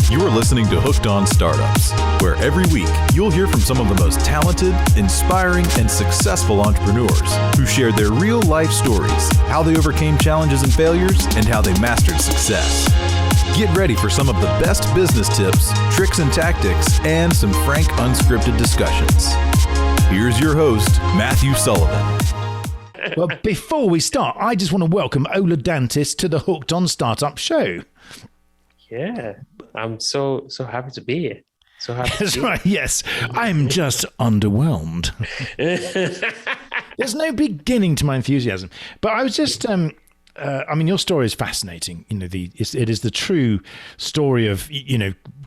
You're listening to Hooked on Startups, where every week you'll hear from some of the most talented, inspiring, and successful entrepreneurs who share their real-life stories, how they overcame challenges and failures, and how they mastered success. Get ready for some of the best business tips, tricks and tactics, and some frank, unscripted discussions. Here's your host, Matthew Sullivan. Well, before we start, I just want to welcome Ola Dantis to the Hooked on Startup show. Yeah, I'm so happy to be here. So happy. That's right. Yes, I'm just underwhelmed. There's no beginning to my enthusiasm. But I was just, your story is fascinating. You know, it is the true story of,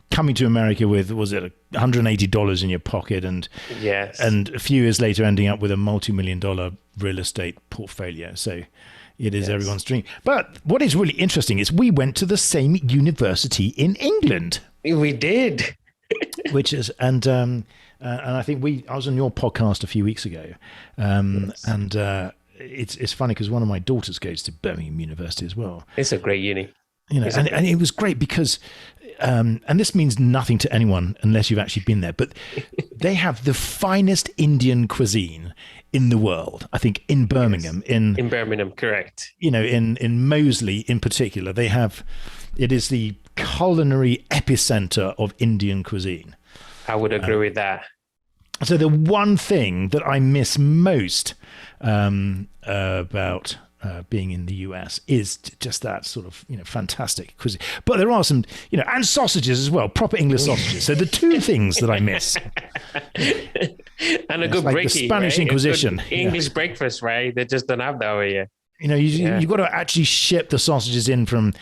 coming to America with, was it $180 in your pocket, and yes, and a few years later ending up with a multi-million-dollar real estate portfolio. So it is everyone's dream. But what is really interesting is we went to the same university in England. We did. Which is, and I think I was on your podcast a few weeks ago, Yes. and it's funny because one of my daughters goes to Birmingham University as well. It's a great uni. And it was great because, and this means nothing to anyone unless you've actually been there, but they have the finest Indian cuisine in the world. I think in Birmingham, yes. In Birmingham, correct. In Moseley in particular, it is the culinary epicenter of Indian cuisine. I would agree with that. So the one thing that I miss most about being in the US is just that sort of, fantastic cuisine. But there are some, and sausages as well, proper English sausages. So the two things that I miss. And a good like brekkie, the Spanish right? Inquisition. English breakfast, right? They just don't have that over here. You've got to actually ship the sausages in from,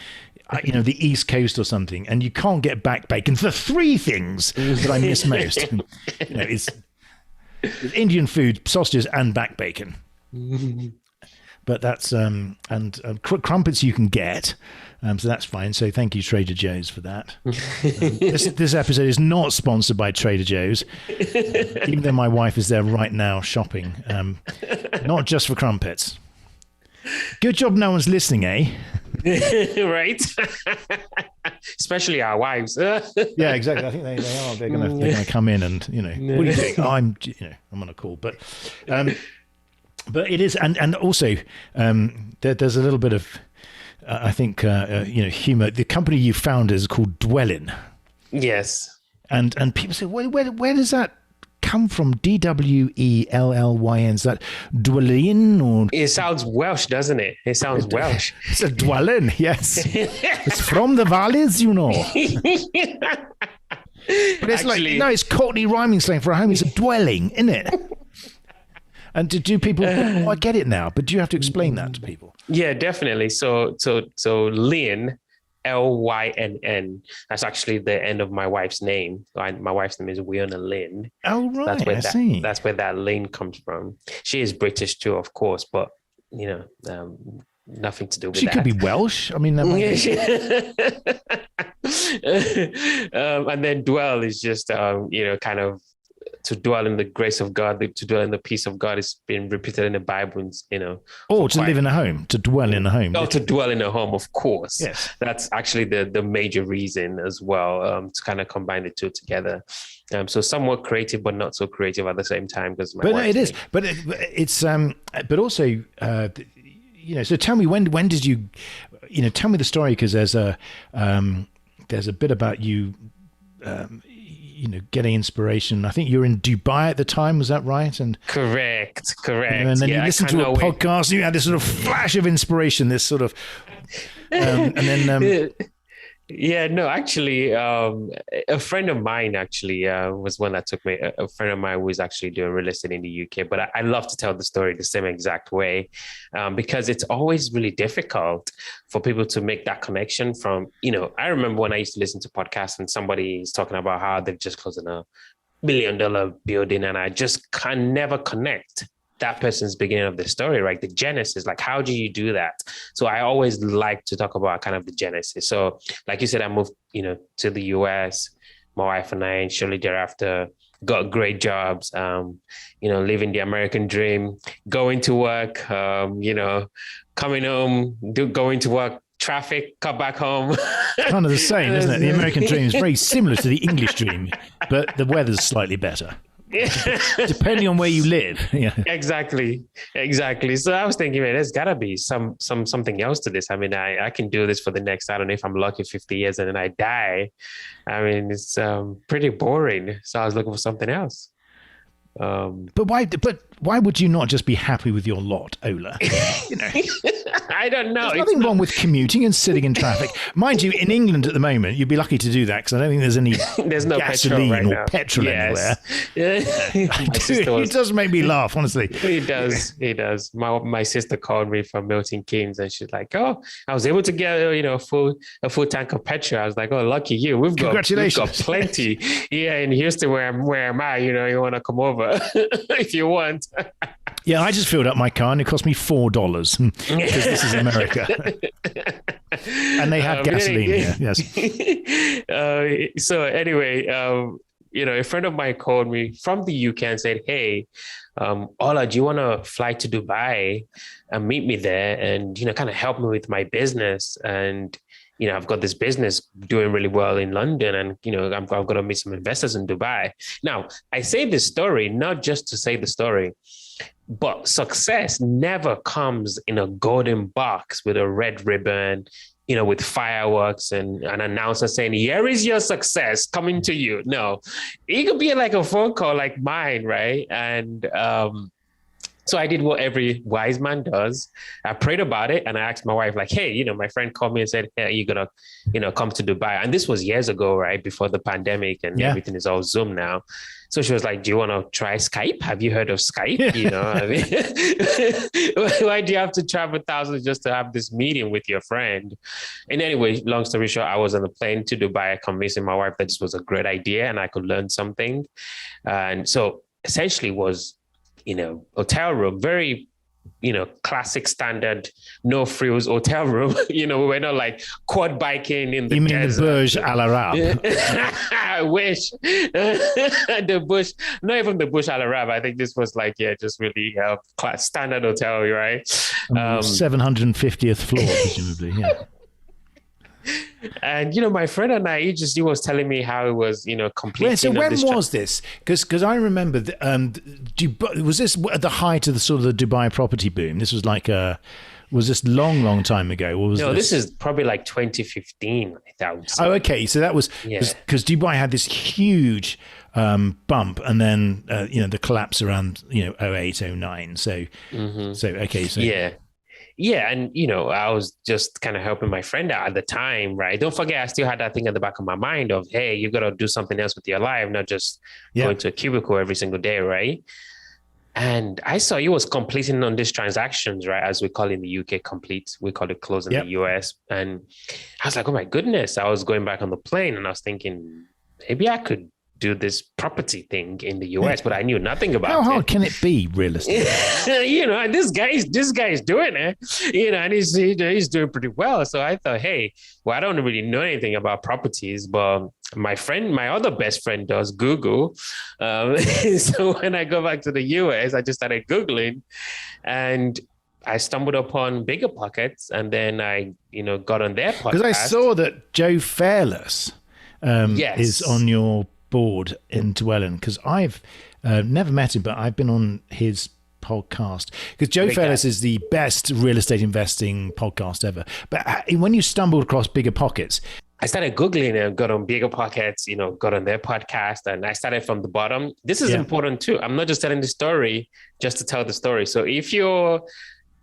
the East Coast or something, and you can't get back bacon. The three things that I miss most, it's Indian food, sausages, and back bacon. But that's and crumpets you can get, so that's fine. So thank you, Trader Joe's, for that. This episode is not sponsored by Trader Joe's, even though my wife is there right now shopping, not just for crumpets. Good job, no one's listening, eh? Right. Especially our wives. Yeah, exactly. I think they are. They're gonna come in and what are you doing? Oh, I'm on a call, but it is, and also there's a little bit of I think humor. The company you founded is called Dwellin. Yes. And people say, where does that come from? DWELLYN. Is that Dwellin or? It sounds Welsh, doesn't it? It sounds Welsh. It's a Dwellin, yes. It's from the valleys, But it's actually, it's Cockney rhyming slang for a home. It's a dwelling, isn't it? And do people? Oh, I get it now. But do you have to explain that to people? Yeah, definitely. So Lynn, Lynn. That's actually the end of my wife's name. My wife's name is Wiona Lynn. Oh, right. That's where that Lynn comes from. She is British too, of course, but nothing to do with that. She could be Welsh. I mean, and then dwell is just kind of to dwell in the grace of God, to dwell in the peace of God. It's been repeated in the Bible, Or to live in a home, to dwell in a home. Oh, to dwell in a home, of course. Yes. That's actually the major reason as well, to kind of combine the two together. So somewhat creative, but not so creative at the same time. But it is. But it's but also, so tell me, when did you, tell me the story, because there's a bit about you, getting inspiration. I think you were in Dubai at the time. Was that right? And correct. And then you listened to a podcast. And you had this sort of flash of inspiration. This sort of, and then. Yeah, no, actually, a friend of mine was one that took me. A friend of mine who was actually doing real estate in the UK. But I love to tell the story the same exact way, because it's always really difficult for people to make that connection from, I remember when I used to listen to podcasts and somebody is talking about how they've just closed a $1 million building, and I just can never connect that person's beginning of the story, right? The genesis, like, how do you do that? So I always like to talk about kind of the genesis. So like you said, I moved, to the US, my wife and I, shortly thereafter got great jobs, living the American dream, going to work, coming home, going to work, traffic, come back home. Kind of the same, isn't it? The American dream is very similar to the English dream, but the weather's slightly better. Depending on where you live. Yeah. Exactly. So I was thinking, man, there's gotta be something else to this. I mean, I can do this for the next, I don't know if I'm lucky, 50 years and then I die. I mean, it's pretty boring. So I was looking for something else. But why would you not just be happy with your lot, Ola? You know, I don't know. there's nothing wrong with commuting and sitting in traffic. Mind you, in England at the moment, you'd be lucky to do that because I don't think there's any no gasoline or petrol anywhere. It does make me laugh, honestly. He does. My sister called me from Milton Keynes and she's like, "Oh, I was able to get a full tank of petrol." I was like, "Oh, lucky you. We've got plenty." Yeah, in Houston, where am I? You want to come over if you want. Yeah, I just filled up my car and it cost me $4 because this is America. And they have gasoline here, yes. So anyway, a friend of mine called me from the UK and said, "Hey, Ola, do you want to fly to Dubai and meet me there and, kind of help me with my business? And, I've got this business doing really well in London and, I'm going to meet some investors in Dubai." Now, I say this story, not just to say the story, but success never comes in a golden box with a red ribbon, with fireworks and an announcer saying, "Here is your success coming to you." No, it could be like a phone call like mine, right? And so I did what every wise man does. I prayed about it and I asked my wife, like, "Hey, my friend called me and said, hey, you're going to, come to Dubai." And this was years ago, right? Before the pandemic and everything is all Zoom now. So she was like, "Do you want to try Skype? Have you heard of Skype?" I mean, why do you have to travel thousands just to have this meeting with your friend? And anyway, long story short, I was on the plane to Dubai, convincing my wife that this was a great idea and I could learn something. And so essentially was, hotel room, very, classic standard, no frills hotel room. We were not like quad biking in the You mean desert. the Burj Al Arab? I wish. The Bush, not even the Bush Al Arab. I think this was like, just really class standard hotel, right? 750th floor, presumably, yeah. And my friend and I, he was telling me how it was, completely. So when was this? Because I remember, was this at the height of the sort of the Dubai property boom? This was like was this long time ago? Or was this is probably like 2015. I would say. Oh, okay. So that was because Dubai had this huge bump, and then the collapse around 08, 09. So okay, so yeah. Yeah. And, I was just kind of helping my friend out at the time, right? Don't forget, I still had that thing at the back of my mind of, hey, you got to do something else with your life, not just going to a cubicle every single day, right? And I saw he was completing on these transactions, right? As we call in the UK, complete. We call it close in the US. And I was like, oh my goodness. I was going back on the plane and I was thinking, maybe I could do this property thing in the US, but I knew nothing about it. How hard can it be, realistically? And this guy's doing it, and he's doing pretty well. So I thought, hey, well, I don't really know anything about properties, but my other best friend does Google. So when I go back to the US, I just started Googling and I stumbled upon Bigger Pockets, and then I, got on their podcast. Because I saw that Joe Fairless is on your board in Dwellin, because I've never met him, but I've been on his podcast, because Joe Fairless is the best real estate investing podcast ever. But when you stumbled across Bigger Pockets, I started Googling and got on Bigger Pockets, got on their podcast, and I started from the bottom. This is important too. I'm not just telling the story just to tell the story. So if you're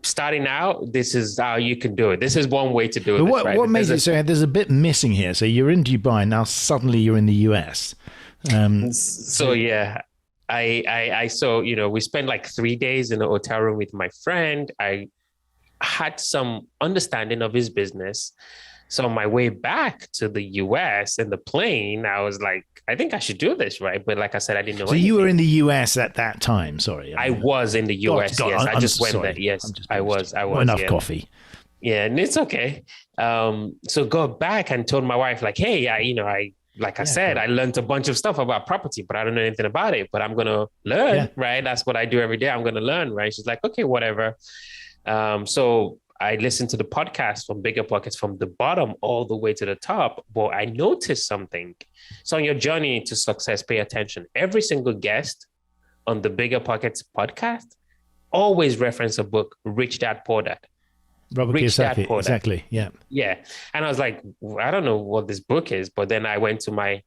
starting out, this is how you can do it. This is one way to do it. What made you say there's a bit missing here? So you're in Dubai, now suddenly you're in the US. I saw, we spent like 3 days in a hotel room with my friend. I had some understanding of his business. So on my way back to the US in the plane, I was like, I think I should do this, right? But like I said, I didn't know anything. You were in the US at that time, sorry. I was in the US, yes. I just went there, yes. I was. Not enough coffee. Yeah, and it's okay. So go back and told my wife, like, hey, I learned a bunch of stuff about property, but I don't know anything about it, but I'm going to learn, right? That's what I do every day. I'm going to learn, right? She's like, okay, whatever. So I listened to the podcast from Bigger Pockets from the bottom all the way to the top, but I noticed something. So on your journey to success, pay attention. Every single guest on the Bigger Pockets podcast always reference a book, Rich Dad, Poor Dad. Robert Kiyosaki, exactly. Yeah. Yeah. And I was like, I don't know what this book is, but then I went to my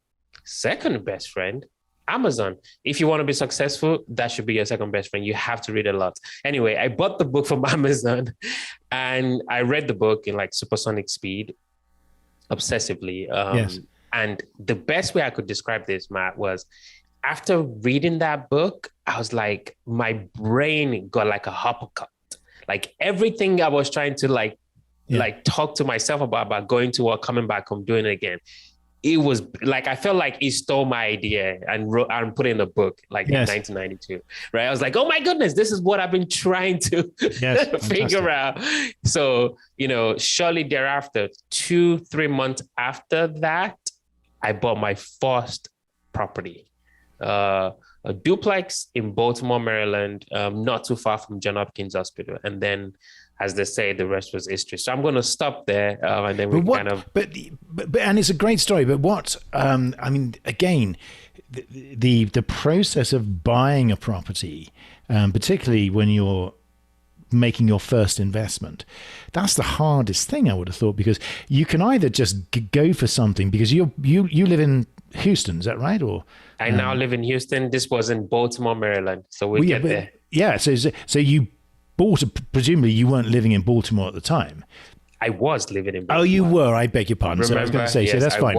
second best friend, Amazon. If you want to be successful, that should be your second best friend. You have to read a lot. Anyway, I bought the book from Amazon and I read the book in like supersonic speed, obsessively. Yes. And the best way I could describe this, Matt, was after reading that book, I was like, my brain got like a uppercut. Like everything I was trying to like talk to myself about going to work, coming back home, doing it again. It was like, I felt like he stole my idea and put it in a book like in 1992, right? I was like, oh my goodness, this is what I've been trying to figure out. So, shortly thereafter, 2-3 months after that, I bought my first property. A duplex in Baltimore, Maryland, not too far from Johns Hopkins Hospital. And then, as they say, the rest was history. So I'm going to stop there, and then But and it's a great story. But what I mean, again, the process of buying a property, particularly when you're making your first investment, that's the hardest thing, I would have thought, because you can either just go for something because you live in Houston, is that right? Or I now live in Houston. This was in Baltimore, Maryland. So we'll get there. Yeah. So you bought presumably you weren't living in Baltimore at the time. I was living in Baltimore. Oh, you were. I beg your pardon. Remember? So I was going to say, so that's fine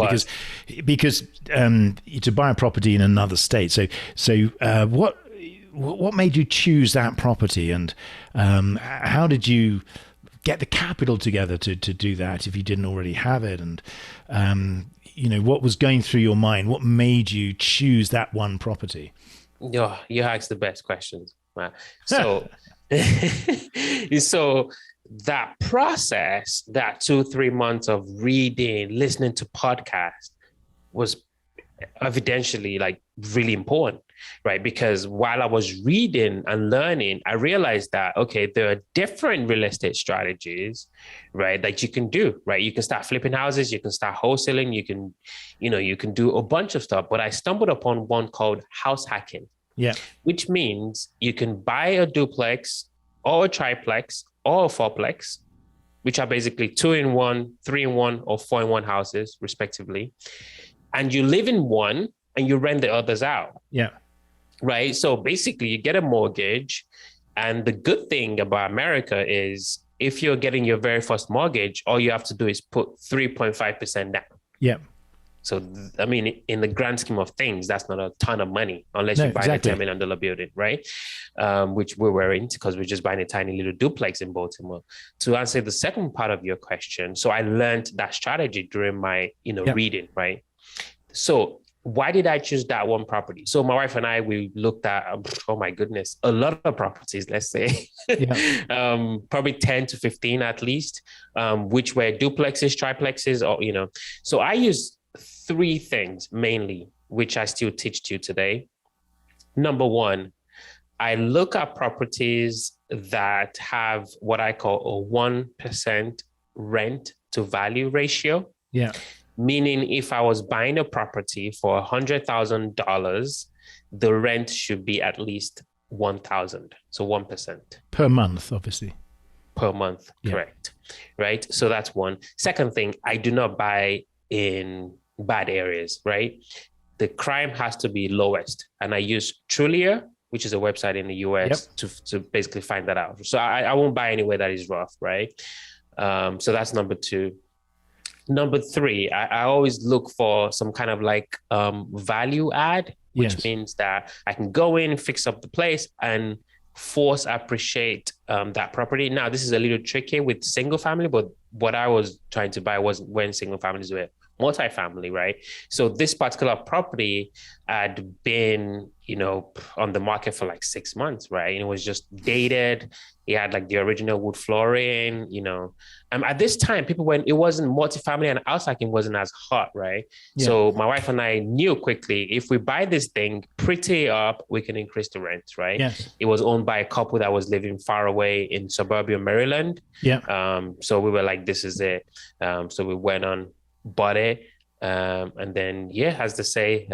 because to buy a property in another state. So what made you choose that property, and how did you get the capital together to do that if you didn't already have it? And what was going through your mind? What made you choose that one property? Oh, you asked the best questions, Matt. So, so that process, that 2-3 months of reading, listening to podcasts, was evidentially like really important, right? Because while I was reading and learning, I realized that, okay, there are different real estate strategies, right, that you can do, right? You can start flipping houses, you can start wholesaling, you can do a bunch of stuff. But I stumbled upon one called house hacking, which means you can buy a duplex or a triplex or a fourplex, which are basically 2-in-1, 3-in-1, or 4-in-1 houses, respectively. And you live in one and you rent the others out. Yeah. Right. So basically you get a mortgage. And the good thing about America is if you're getting your very first mortgage, all you have to do is put 3.5% down. Yeah. So, I mean, in the grand scheme of things, that's not a ton of money unless you buy a $10 million building, right? Which we were in because we're just buying a tiny little duplex in Baltimore. To answer the second part of your question, so I learned that strategy during my, reading, right? So why did I choose that one property? So my wife and I, we looked at, oh my goodness, a lot of properties, let's say, probably 10 to 15 at least, which were duplexes, triplexes, or, so I use 3 things mainly, which I still teach to you today. Number one, I look at properties that have what I call a 1% rent to value ratio. Yeah. Meaning if I was buying a property for $100,000, the rent should be at least $1,000. So 1%. Per month, obviously. Per month, correct. Right? So that's one. Second thing, I do not buy in bad areas, right? The crime has to be lowest. And I use Trulia, which is a website in the US, to basically find that out. So I won't buy anywhere that is rough, right? So that's number 2. Number 3, I always look for some kind of like value add, which means that I can go in, fix up the place and force appreciate that property. Now, this is a little tricky with single family, but what I was trying to buy was when single families were multifamily, right? So this particular property had been, on the market for like 6 months, right? And it was just dated. It had like the original wood flooring, at this time, it wasn't multifamily and outstacking wasn't as hot, right? Yeah. So my wife and I knew quickly, if we buy this thing, pretty up, we can increase the rent, right? Yes. It was owned by a couple that was living far away in suburban Maryland. Yeah. So we were like, this is it. So we went on, bought it. And then, as they say,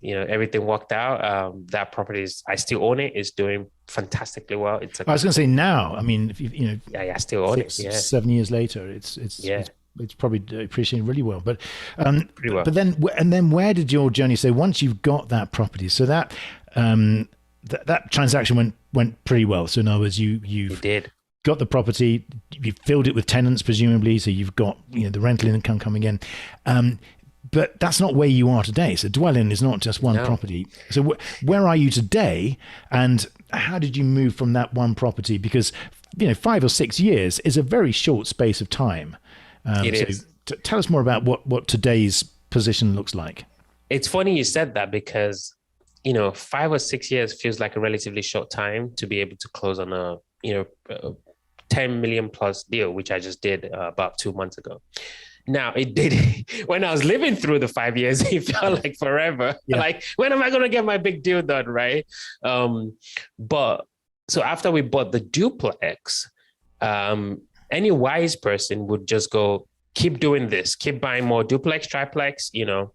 everything worked out. That property I still own it. It's doing fantastically well. I was going to say now, I mean, if I still own it. 7 years later, it's probably appreciating really well. But, pretty well. But then where did your journey? So once you've got that property, so that, that transaction went pretty well. So in other words, you did. Got the property, you filled it with tenants, presumably. So you've got, the rental income coming in. But that's not where you are today. So dwelling is not just one property. So where are you today, and how did you move from that one property? Because 5 or 6 years is a very short space of time. It is. Tell us more about what today's position looks like. It's funny you said that, because 5 or 6 years feels like a relatively short time to be able to close on a 10 million plus deal, which I just did about 2 months ago. Now, it did, when I was living through the 5 years, it felt like forever. Yeah. Like, when am I going to get my big deal done, right? But so after we bought the duplex, any wise person would just go, keep doing this, keep buying more duplex, triplex, but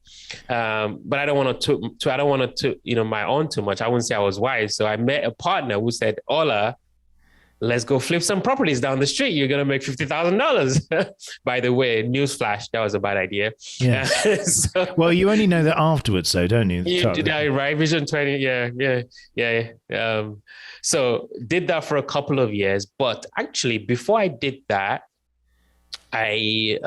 I don't want to my own too much. I wouldn't say I was wise. So I met a partner who said, Ola, let's go flip some properties down the street. You're going to make $50,000. By the way, newsflash, that was a bad idea. Yeah. Well, you only know that afterwards, though, don't you? Right. Vision 20. Yeah. So did that for a couple of years. But actually, before I did that, I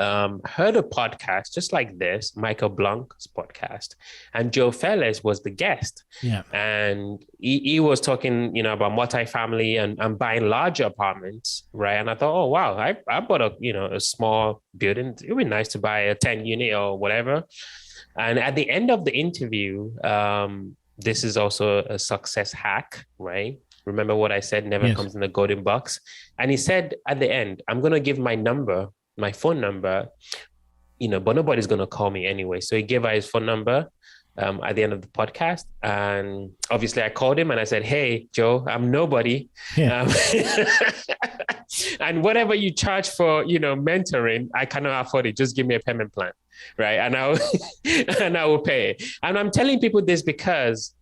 heard a podcast just like this, Michael Blank's podcast, and Joe Felix was the guest. Yeah. And he was talking, about multifamily and buying larger apartments, right? And I thought, oh, wow, I bought a small building. It would be nice to buy a 10 unit or whatever. And at the end of the interview, this is also a success hack, right? Remember what I said, never comes in a golden box. And he said at the end, I'm going to give my phone number, but nobody's going to call me anyway. So he gave her his phone number at the end of the podcast. And obviously I called him and I said, hey, Joe, I'm nobody. Yeah. And whatever you charge for, mentoring, I cannot afford it. Just give me a payment plan. Right. And I will pay. And I'm telling people this because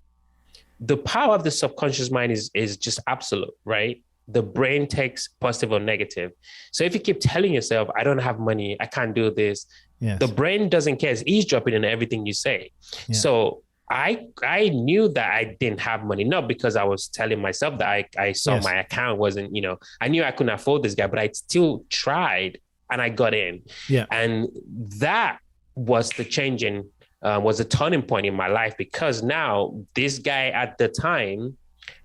the power of the subconscious mind is just absolute, right? The brain takes positive or negative. So if you keep telling yourself, I don't have money, I can't do this, the brain doesn't care. It's eavesdropping in everything you say. Yeah. So I knew that I didn't have money, not because I was telling myself that I saw my account wasn't, I knew I couldn't afford this guy, but I still tried and I got in. Yeah. And that was the changing, was a turning point in my life, because now this guy at the time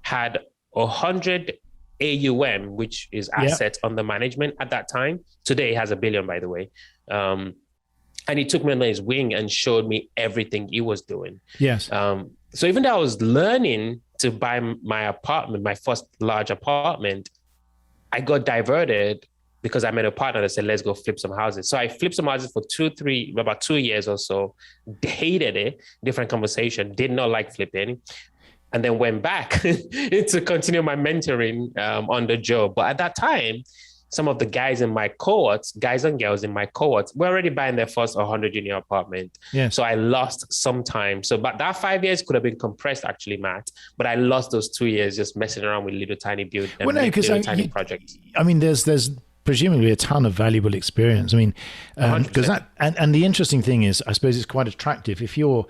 had 100 AUM, which is assets under management at that time. Today he has $1 billion, by the way. And he took me under his wing and showed me everything he was doing. Yes. So even though I was learning to buy my apartment, my first large apartment, I got diverted because I met a partner that said, let's go flip some houses. So I flipped some houses for about 2 years or so, hated it, different conversation, did not like flipping. And then went back to continue my mentoring on the job. But at that time, some of the guys in my cohorts, guys and girls in my cohorts, were already buying their first 100-unit apartment. Yeah. So I lost some time. So, but that 5 years could have been compressed, actually, Matt. But I lost those 2 years just messing around with little tiny build and tiny projects. I mean, there's presumably a ton of valuable experience. I mean, because and the interesting thing is, I suppose it's quite attractive if you're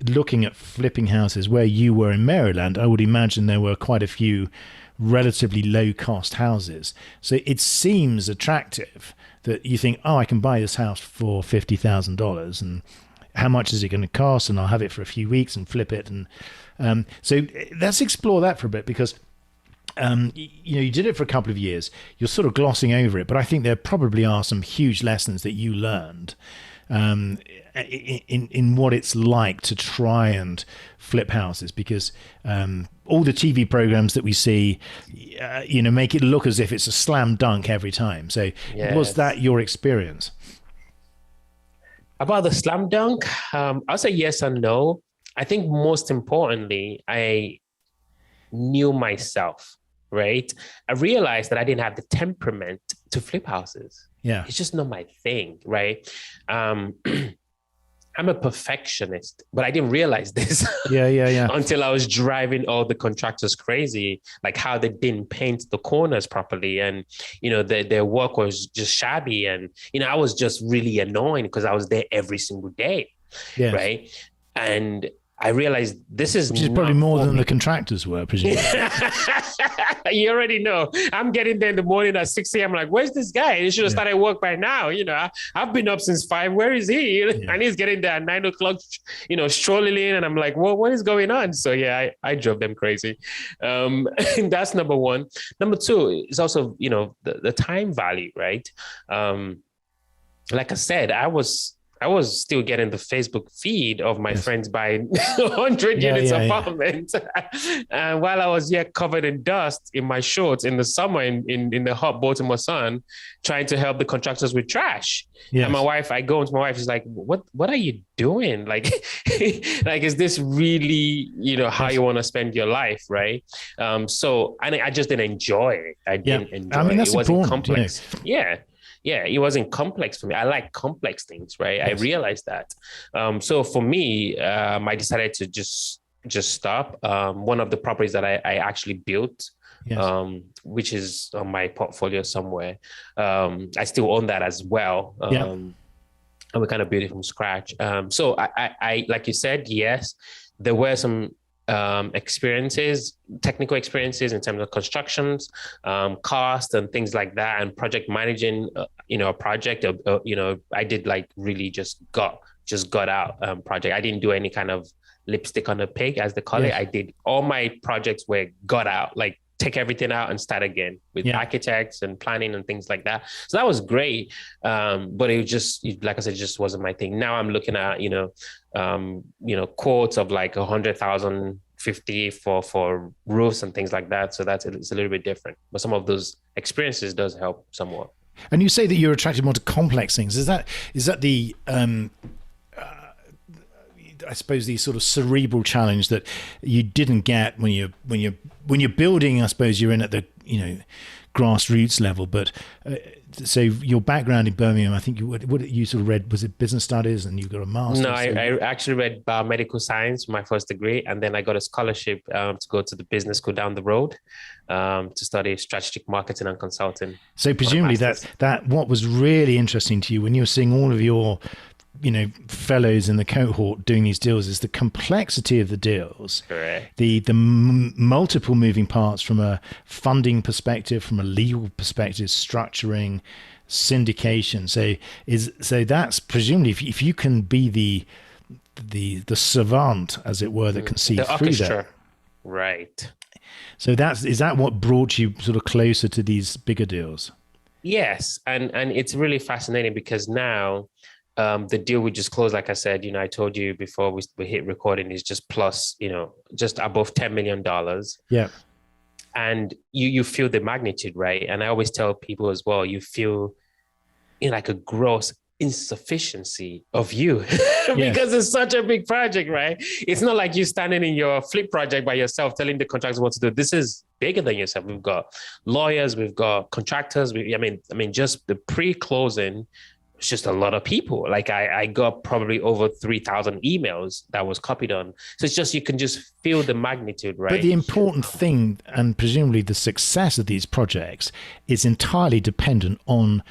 looking at flipping houses where you were in Maryland. I would imagine there were quite a few relatively low cost houses. So it seems attractive that you think, oh, I can buy this house for $50,000 and how much is it going to cost? And I'll have it for a few weeks and flip it. And so let's explore that for a bit, because you did it for a couple of years. You're sort of glossing over it, but I think there probably are some huge lessons that you learned in what it's like to try and flip houses, because all the TV programs that we see, make it look as if it's a slam dunk every time. So was that your experience? About the slam dunk, I'll say yes and no. I think most importantly, I knew myself, right? I realized that I didn't have the temperament to flip houses. Yeah. It's just not my thing, right? I'm a perfectionist, but I didn't realize this until I was driving all the contractors crazy, like how they didn't paint the corners properly. And, their work was just shabby. And, I was just really annoying because I was there every single day, right? And I realized this is... Which is probably more than the contractors were, presumably. You already know. I'm getting there in the morning at 6 a.m. I'm like, where's this guy? He should have started work by now. I've been up since 5. Where is he? And he's getting there at 9 o'clock, strolling in. And I'm like, well, what is going on? So I drove them crazy. That's number one. Number two is also, the time value, right? Like I said, I was still getting the Facebook feed of my friends buying 100 units apartment. And while I was covered in dust in my shorts in the summer in the hot Baltimore sun, trying to help the contractors with trash. Yes. And I go into my wife, she's like, what are you doing? Like, is this really, how you want to spend your life? Right. So I just didn't enjoy it. I didn't enjoy it. It wasn't complex. Yeah, it wasn't complex for me. I like complex things, right? Yes. I realized that. So for me, I decided to just stop. One of the properties that I actually built, which is on my portfolio somewhere, I still own that as well. And we kind of built it from scratch. So I like you said, yes, there were some technical experiences in terms of constructions, cost and things like that, and project managing, a project, I did like really just got out project. I didn't do any kind of lipstick on the pig, as they call it. I did all my projects were got out, like take everything out and start again with architects and planning and things like that. So that was great. But it just, like I said, just wasn't my thing. Now I'm looking at, quotes of like 100,000, 50 for roofs and things like that. So it's a little bit different, but some of those experiences does help somewhat. And you say that you're attracted more to complex things. Is that the, I suppose, the sort of cerebral challenge that you didn't get when you're building? I suppose you're in at the grassroots level, but so your background in Birmingham, I think what you sort of read, was it business studies, and you got a master's? No, I actually read biomedical science, my first degree, and then I got a scholarship to go to the business school down the road to study strategic marketing and consulting. So presumably that what was really interesting to you when you were seeing all of your fellows in the cohort doing these deals is the complexity of the deals. Correct. The multiple moving parts from a funding perspective, from a legal perspective, structuring, syndication. So that's presumably if you can be the savant, as it were, that can see through that. Right. So is that what brought you sort of closer to these bigger deals? Yes, and it's really fascinating because now. The deal we just closed, like I said, I told you before we hit recording, is just plus, just above $10 million. Yeah. And you feel the magnitude, right? And I always tell people as well, you feel like a gross insufficiency of you because it's such a big project, right? It's not like you standing in your flip project by yourself telling the contractors what to do. This is bigger than yourself. We've got lawyers, we've got contractors. I mean, just the pre-closing. It's just a lot of people. Like I got probably over 3,000 emails that was copied on. So it's just, you can just feel the magnitude, right? But the important thing, and presumably the success of these projects, is entirely dependent on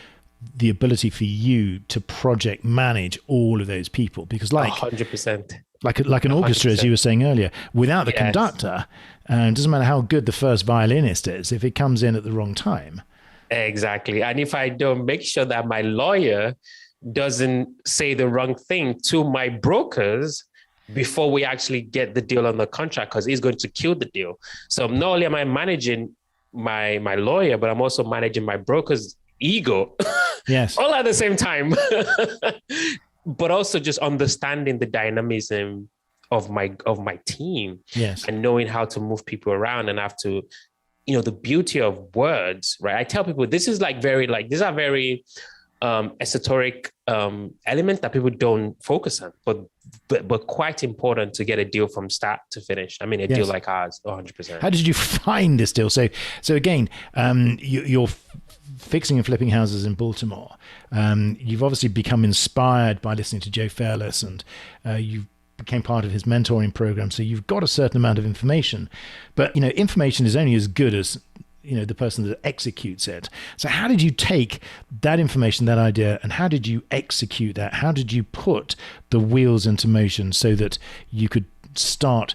the ability for you to project manage all of those people. Because 100%. Like an orchestra, 100%. As you were saying earlier, without the conductor, it doesn't matter how good the first violinist is, if it comes in at the wrong time. Exactly. And if I don't make sure that my lawyer doesn't say the wrong thing to my brokers before we actually get the deal on the contract, because he's going to kill the deal. So not only am I managing my lawyer, but I'm also managing my broker's ego. Yes. All at the same time. but also just understanding the dynamism of my team. Yes. And knowing how to move people around, and have to, the beauty of words, right? I tell people these are very esoteric elements that people don't focus on, but quite important to get a deal from start to finish. I mean, a deal like ours, 100%. How did you find this deal? So again, you're fixing and flipping houses in Baltimore. You've obviously become inspired by listening to Joe Fairless, and you became part of his mentoring program. So you've got a certain amount of information, but information is only as good as the person that executes it. So how did you take that information, that idea, and how did you execute that? How did you put the wheels into motion so that you could start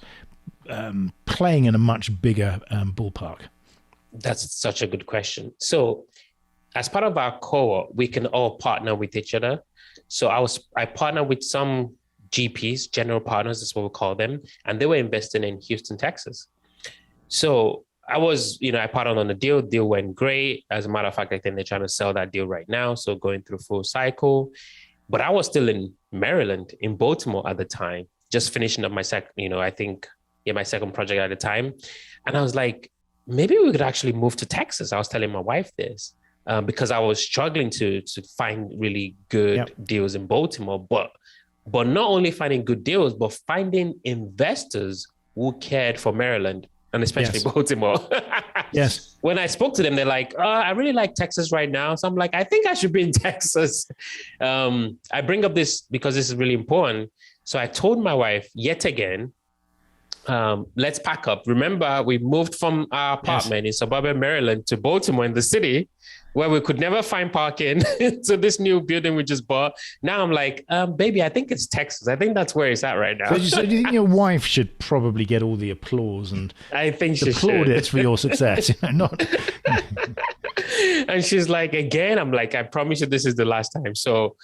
playing in a much bigger ballpark? That's such a good question. So as part of our cohort, we can all partner with each other. So I partnered with some GPs, general partners, that's what we call them, and they were investing in Houston, Texas. So I partnered on the deal. Deal went great. As a matter of fact, I think they're trying to sell that deal right now. So going through full cycle. But I was still in Maryland, in Baltimore at the time, just finishing up my my second project at the time. And I was like, maybe we could actually move to Texas. I was telling my wife this because I was struggling to find really good deals in Baltimore, but not only finding good deals, but finding investors who cared for Maryland, and especially Baltimore. Yes. When I spoke to them, they're like, I really like Texas right now. So I'm like, I think I should be in Texas. I bring up this because this is really important. So I told my wife yet again, let's pack up. Remember, we moved from our apartment in suburban Maryland to Baltimore in the city, where we could never find parking, to this new building we just bought. Now I'm like, baby, I think it's Texas. I think that's where it's at right now. So do you think your wife should probably get all the applause and I think she plaudits for your success? Not. And she's like, again, I'm like, I promise you this is the last time. So,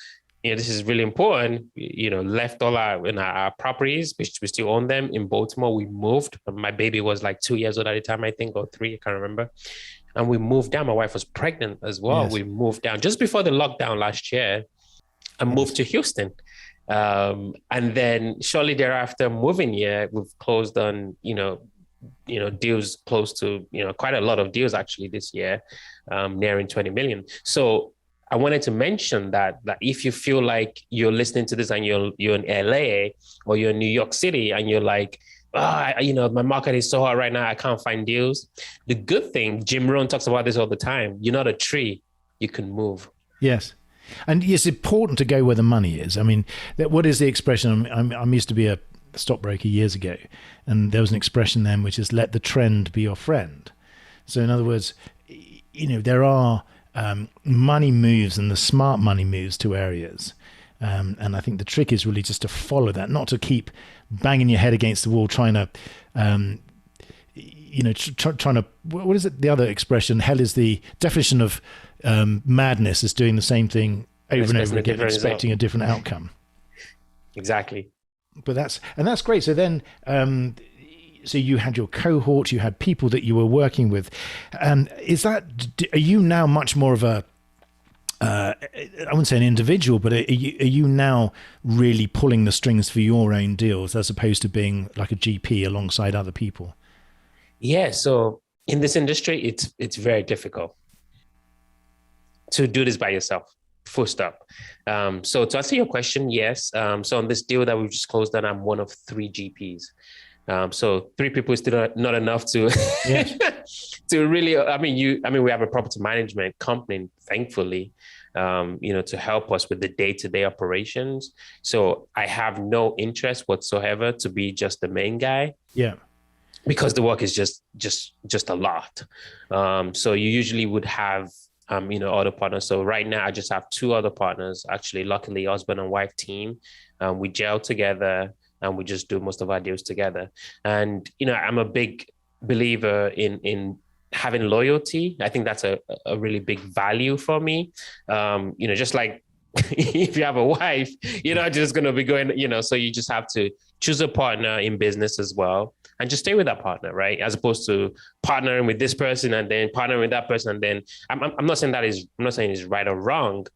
this is really important. Left all our properties, which we still own them in Baltimore. We moved. My baby was like 2 years old at the time, I think, or 3, I can't remember. And we moved down. My wife was pregnant as well. Yes. We moved down just before the lockdown last year and moved to Houston. And then shortly thereafter, moving here, we've closed on, deals close to, quite a lot of deals actually this year, nearing 20 million. So I wanted to mention that if you feel like you're listening to this and you're in LA or you're in New York City and you're like, my market is so hot right now, I can't find deals. The good thing, Jim Rohn talks about this all the time, you're not a tree, you can move. Yes. And it's important to go where the money is. I mean, what is the expression? I used to be a stockbroker years ago, and there was an expression then which is let the trend be your friend. So in other words, there are money moves, and the smart money moves to areas. And I think the trick is really just to follow that, not to keep banging your head against the wall, trying to, trying to, what is it? The other expression, hell is the definition of madness, is doing the same thing over and over again, expecting a different outcome. Exactly. But that's great. So then, so you had your cohort, you had people that you were working with. Are you now much more of a, I wouldn't say an individual, but are you now really pulling the strings for your own deals as opposed to being like a GP alongside other people? Yeah. So in this industry, it's very difficult to do this by yourself. Full stop. So to answer your question, yes. So on this deal that we've just closed on, I'm one of 3 GPs. So 3 people is still not enough to to really. We have a property management company, thankfully, to help us with the day-to-day operations. So I have no interest whatsoever to be just the main guy. Yeah. Because the work is just a lot. So you usually would have other partners. So right now I just have 2 other partners. Actually, luckily, husband and wife team. We gel together. And we just do most of our deals together. And, I'm a big believer in having loyalty. I think that's a really big value for me. Just like if you have a wife, you're not just going to be going, so you just have to choose a partner in business as well and just stay with that partner, right? As opposed to partnering with this person and then partnering with that person. And then I'm not saying it's right or wrong.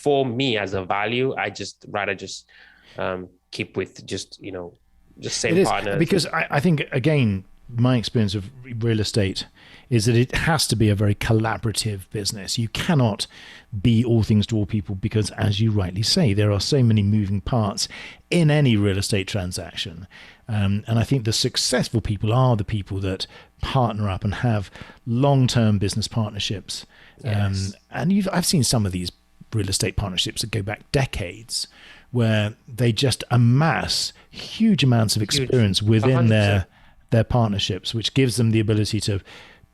for me as a value, I just rather just keep with just same partners. Because I think, again, my experience of real estate is that it has to be a very collaborative business. You cannot be all things to all people because, as you rightly say, there are so many moving parts in any real estate transaction. And I think the successful people are the people that partner up and have long-term business partnerships. Yes. And I've seen some of these real estate partnerships that go back decades, where they just amass huge amounts of experience within 100%. their partnerships, which gives them the ability to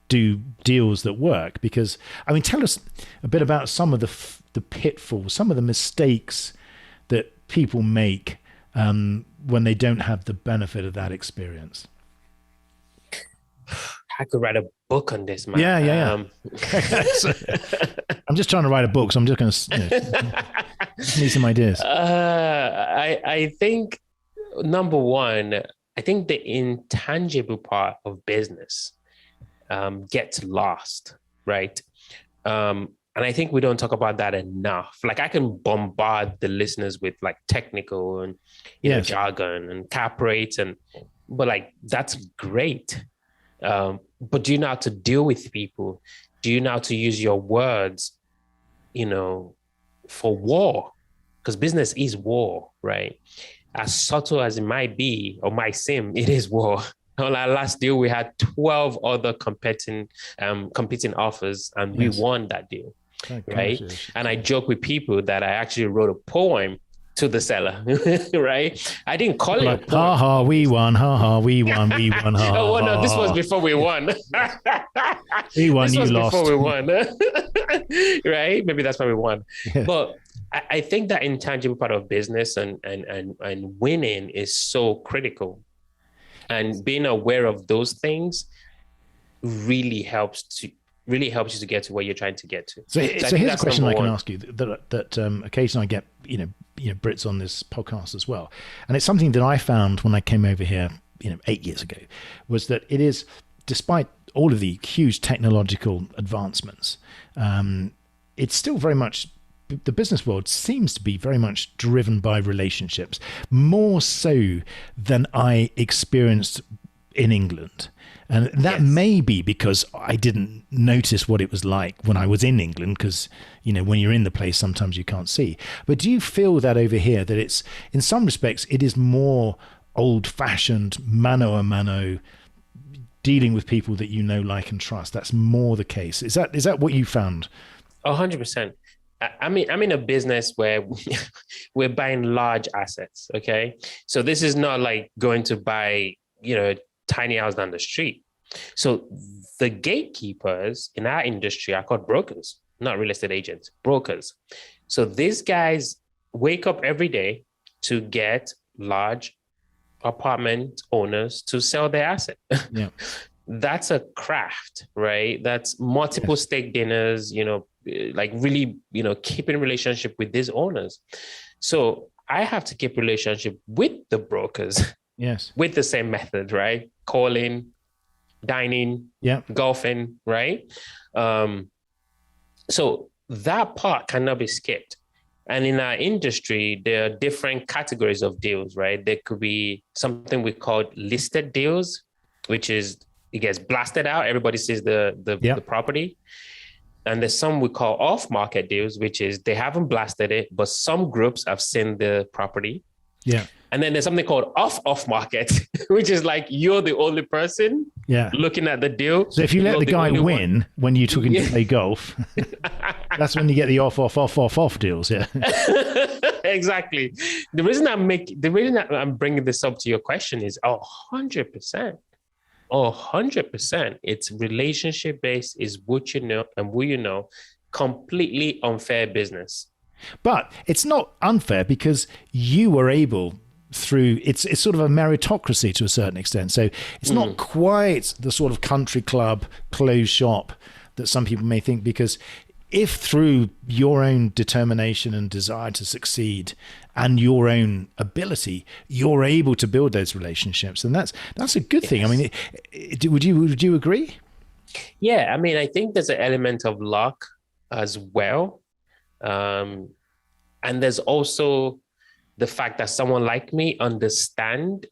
do deals that work. Because, I mean, tell us a bit about some of the pitfalls, some of the mistakes that people make when they don't have the benefit of that experience. I could write a book on this, man. Yeah. I'm just trying to write a book, so I'm just going to need some ideas. I think, number one, I think the intangible part of business gets lost, right? And I think we don't talk about that enough. Like, I can bombard the listeners with like technical and jargon and cap rates, but like, that's great. But do you know how to deal with people? Do you know how to use your words, for war? Because business is war, right? As subtle as it might be or might seem, it is war. On our last deal, we had 12 other competing offers, and we won that deal, right? And I joke with people that I actually wrote a poem to the seller, right? I didn't call it a poem. Ha ha, we won. Ha ha, we won. We won. Ha. Oh, well, no, this was before we won. We won. You lost. Before we won, right? Maybe that's why we won. Yeah. But I think that intangible part of business and winning is so critical, and being aware of those things really helps you to get to where you're trying to get to. So here's a question I can ask you that occasionally I get, Brits on this podcast as well. And it's something that I found when I came over here, 8 years ago, was that it is, despite all of the huge technological advancements, it's still very much, the business world seems to be very much driven by relationships, more so than I experienced in England. And that may be because I didn't notice what it was like when I was in England, because, when you're in the place, sometimes you can't see. But do you feel that over here, that it's, in some respects, it is more old-fashioned, mano a mano, dealing with people that you know, like, and trust? That's more the case. Is that what you found? 100%. I'm in a business where we're buying large assets, okay? So this is not like going to buy, a tiny house down the street. So the gatekeepers in our industry are called brokers, not real estate agents, brokers. So these guys wake up every day to get large apartment owners to sell their asset. Yeah. That's a craft, right? That's multiple steak dinners, like really, keeping relationship with these owners. So I have to keep relationship with the brokers. Yes. With the same method, right? Calling, dining, golfing, right? So that part cannot be skipped. And in our industry, there are different categories of deals, right? There could be something we call listed deals, which is it gets blasted out. Everybody sees the property. And there's some we call off-market deals, which is they haven't blasted it, but some groups have seen the property. Yeah. And then there's something called off market, which is like you're the only person looking at the deal. So if you let the guy win when you took him to play golf, that's when you get the off deals. Yeah. Exactly. The reason I'm bringing this up to your question is 100%. 100%. It's relationship based, is what you know and who you know. Completely unfair business. But it's not unfair because you were able through, it's sort of a meritocracy to a certain extent. So it's not quite the sort of country club closed shop that some people may think, because if through your own determination and desire to succeed and your own ability, you're able to build those relationships, and that's a good thing. I mean, would you agree? Yeah, I mean, I think there's an element of luck as well. And there's also the fact that someone like me understand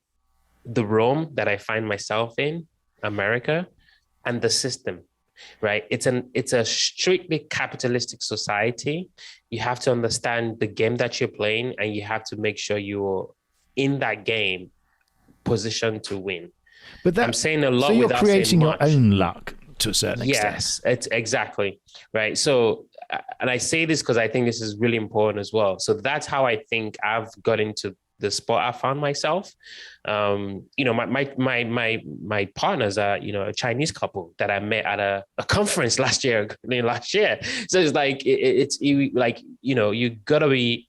the realm that I find myself in, America, and the system, right? It's a strictly capitalistic society. You have to understand the game that you're playing, and you have to make sure you're in that game positioned to win. But I'm saying a lot. So you're without creating saying your much. own luck to a certain extent. Yes, it's exactly right. So, and I say this because I think this is really important as well. So that's how I think I've got into the spot I found myself. My partners are, a Chinese couple that I met at a conference last year. So it's like, you gotta be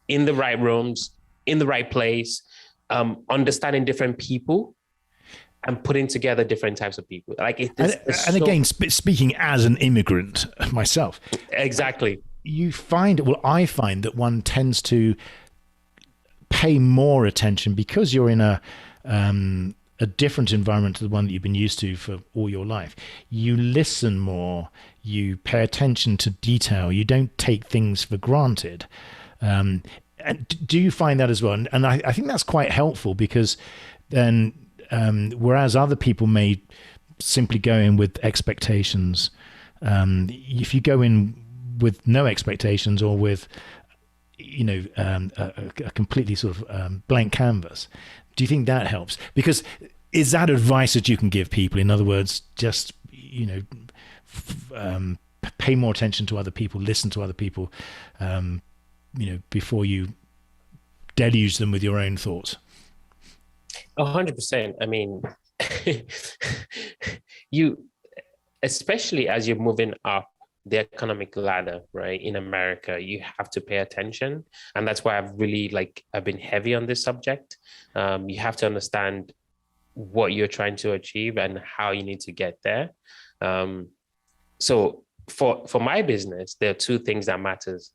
in the right rooms, in the right place, understanding different people and putting together different types of people. Again, speaking as an immigrant myself. Exactly. I find that one tends to pay more attention because you're in a different environment to the one that you've been used to for all your life. You listen more, you pay attention to detail, you don't take things for granted. And do you find that as well? And I think that's quite helpful, because then whereas other people may simply go in with expectations, if you go in with no expectations or with a completely sort of blank canvas, do you think that helps? Because is that advice that you can give people? In other words, just pay more attention to other people, listen to other people, before you deluge them with your own thoughts. 100%. I mean, especially as you're moving up the economic ladder, right, in America, you have to pay attention. And that's why I've been heavy on this subject. You have to understand what you're trying to achieve and how you need to get there. So for my business, there are two things that matters: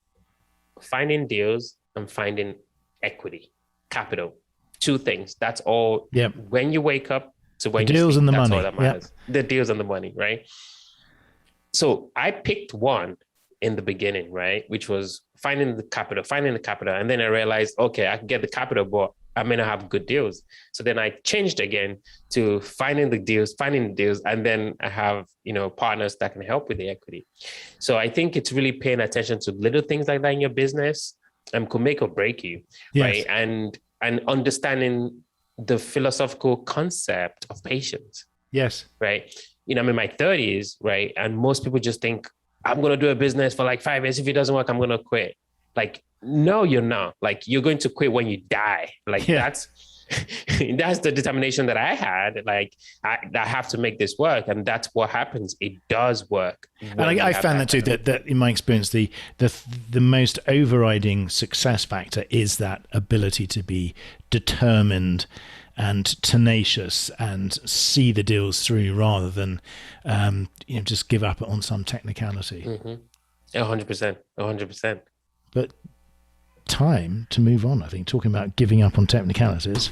finding deals and finding equity, capital. Two things. That's all. Yeah. When you wake up to when the deals you sleep, and the that's money. all that matters. Yep. The deals and the money, right? So I picked one in the beginning, right, which was finding the capital. And then I realized, okay, I can get the capital, but I may not have good deals. So then I changed again to finding the deals. And then I have, partners that can help with the equity. So I think it's really paying attention to little things like that in your business could make or break you, right? And understanding the philosophical concept of patience. Yes. Right. I'm in my 30s, right? And most people just think, I'm going to do a business for 5 years. If it doesn't work, I'm going to quit. No, you're not. You're going to quit when you die. That's the determination that I had. I have to make this work. And that's what happens. It does work. And I found that too, that in my experience, the most overriding success factor is that ability to be determined and tenacious and see the deals through, rather than just give up on some technicality. 100%. But time to move on, I think, talking about giving up on technicalities.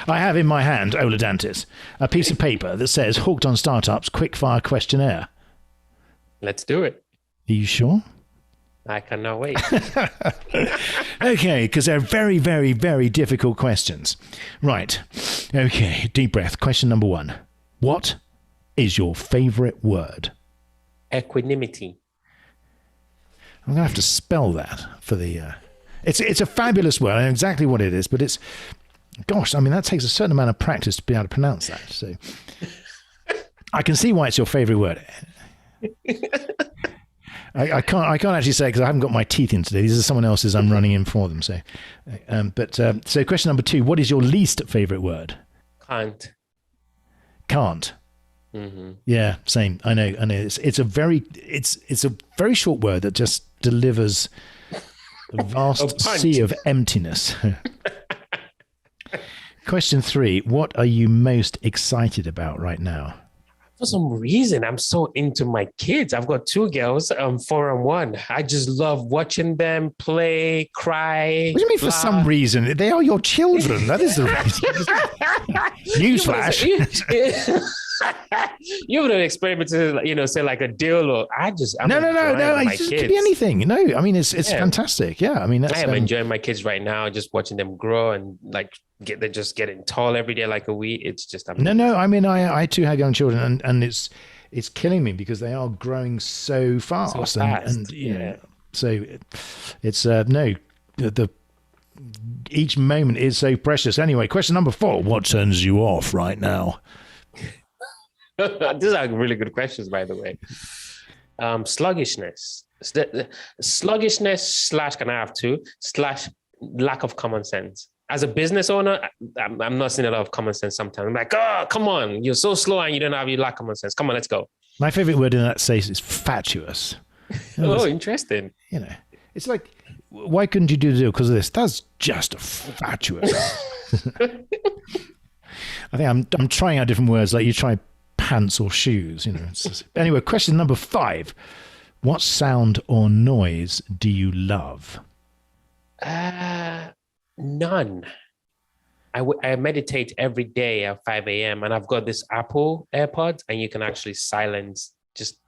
I have in my hand, Ola Dantis, a piece of paper that says Hooked on Startups Quickfire Questionnaire. Let's do it. Are you sure? I cannot wait. Okay, because they're very, very, very difficult questions. Right. Okay, deep breath. Question number 1. What is your favorite word? Equanimity. I'm going to have to spell that for the... It's a fabulous word. I know exactly what it is, but it's... Gosh, that takes a certain amount of practice to be able to pronounce that. So I can see why it's your favorite word. I can't actually say, because I haven't got my teeth in today. These are someone else's. I'm running in for them. So, so question number 2: what is your least favorite word? Can't. Mm-hmm. Yeah, same. I know. It's a very short word that just delivers a vast sea of emptiness. Question 3: what are you most excited about right now? For some reason, I'm so into my kids. I've got 2 girls, 4 and 1. I just love watching them play, cry. What do you mean, for some reason? They are your children. That is the reason. Newsflash. You would have experimented, say like a deal, or I'm No. my It kids. could be anything. No, I mean it's fantastic. Yeah, I mean that's. I am enjoying my kids right now, just watching them grow and like they're just getting tall every day like a weed. It's just amazing. No. I mean I too have young children, and it's killing me because they are growing so fast, and you know, so it's no the. Each moment is so precious. Anyway, question number 4. What turns you off right now? These are really good questions, by the way. Sluggishness. Sluggishness / can I have two? / lack of common sense. As a business owner, I'm not seeing a lot of common sense sometimes. I'm like, oh, come on. You're so slow and you lack common sense. Come on, let's go. My favorite word in that case is fatuous. Oh, interesting. You know, it's like, why couldn't you do the deal because of this? That's just fatuous. I think I'm trying out different words, like you try pants or shoes. You know. Anyway, question number 5: what sound or noise do you love? None. I meditate every day at 5 a.m. and I've got this Apple AirPods, and you can actually silence just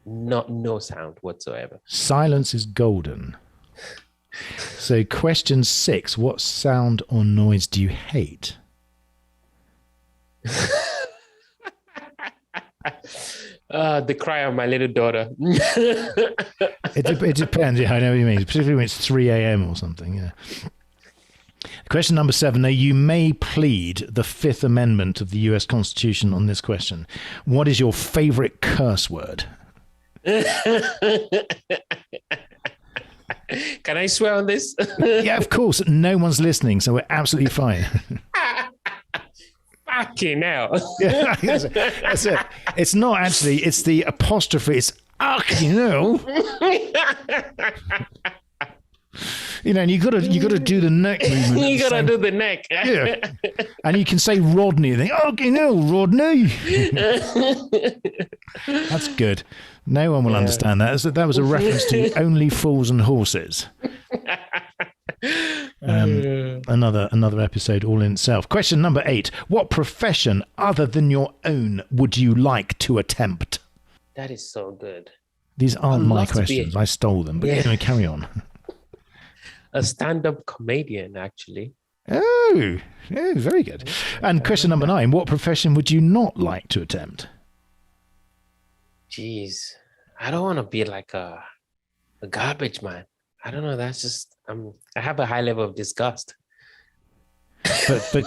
no sound whatsoever. Silence is golden. So question 6, what sound or noise do you hate? The cry of my little daughter. It depends. Yeah, I know what you mean. Particularly when it's 3 a.m. or something. Yeah. Question number 7. Now, you may plead the 5th Amendment of the U.S. Constitution on this question. What is your favorite curse word? Can I swear on this? Yeah, of course. No one's listening, so we're absolutely fine. Fucking hell. Yeah, that's it. It's not actually, it's the apostrophe. It's fucking hell. You know, and you gotta do the neck movement. You gotta do the neck. Yeah. And you can say Rodney and think, okay, no, Rodney. That's good. No one will understand that. That was a reference to Only Fools and Horses. Another episode all in itself. Question number 8. What profession other than your own would you like to attempt? That is so good. These aren't my questions. I stole them, but anyway, carry on. A stand-up comedian, actually. Oh, very good. And question number 9. What profession would you not like to attempt? Jeez, I don't want to be like a garbage man. I don't know. That's just I have a high level of disgust. But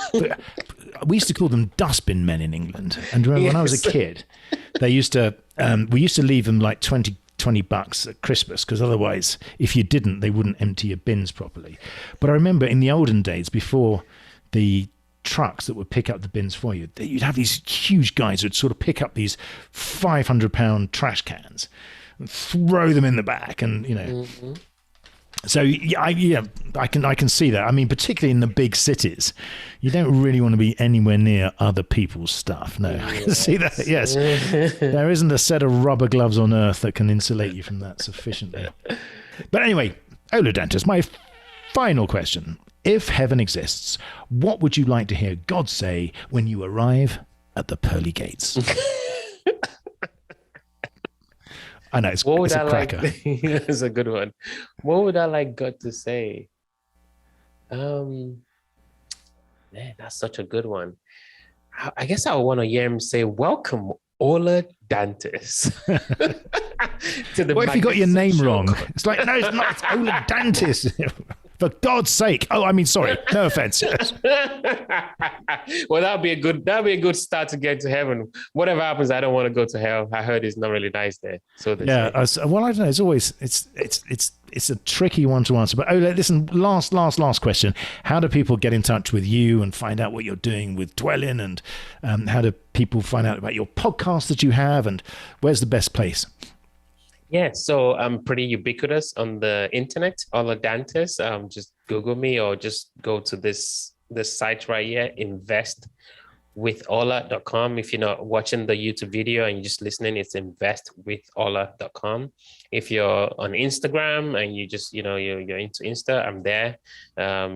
we used to call them dustbin men in England. And remember when I was a kid, they used to we used to leave them like $20 at Christmas, because otherwise, if you didn't, they wouldn't empty your bins properly. But I remember in the olden days, before the trucks that would pick up the bins for you, you'd have these huge guys who'd sort of pick up these 500-pound trash cans and throw them in the back, and you know. Mm-hmm. So I can see that. I mean, particularly in the big cities, you don't really want to be anywhere near other people's stuff. No, I can see that. Yes, there isn't a set of rubber gloves on earth that can insulate you from that sufficiently. But anyway, Ola Dantis, my final question: if heaven exists, what would you like to hear God say when you arrive at the pearly gates? I know, it's a cracker. It's a good one. What would I like God to say? Man, that's such a good one. I guess I would want to hear him say, "Welcome, Ola Dantis." What if you got your name wrong? It's like, no, it's not. It's Ola Dantis. For God's sake. Oh, I mean, sorry. No offense. Well, that'd be a good start to get to heaven. Whatever happens, I don't want to go to hell. I heard it's not really nice there. So yeah. Well, I don't know. It's always it's a tricky one to answer. But listen, last question. How do people get in touch with you and find out what you're doing with Dwellin? And how do people find out about your podcast that you have? And where's the best place? Yeah, so I'm pretty ubiquitous on the internet, Ola Dantis. Just Google me or just go to this site right here, investwithola.com. If you're not watching the YouTube video and you're just listening, it's investwithola.com. If you're on Instagram and you just, you're into Insta, I'm there.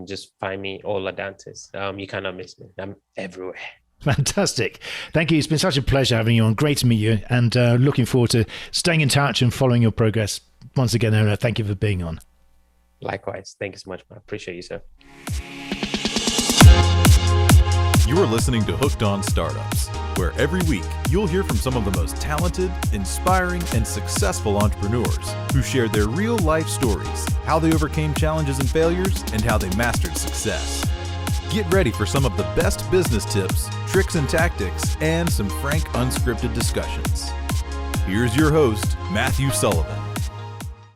Just find me, Ola Dantis. You cannot miss me. I'm everywhere. Fantastic. Thank you. It's been such a pleasure having you on. Great to meet you, and looking forward to staying in touch and following your progress. Once again, Ola, thank you for being on. Likewise. Thank you so much. I appreciate you, sir. You are listening to Hooked on Startups, where every week you'll hear from some of the most talented, inspiring, and successful entrepreneurs who shared their real-life stories, how they overcame challenges and failures, and how they mastered success. Get ready for some of the best business tips, tricks and tactics, and some frank, unscripted discussions. Here's your host, Matthew Sullivan.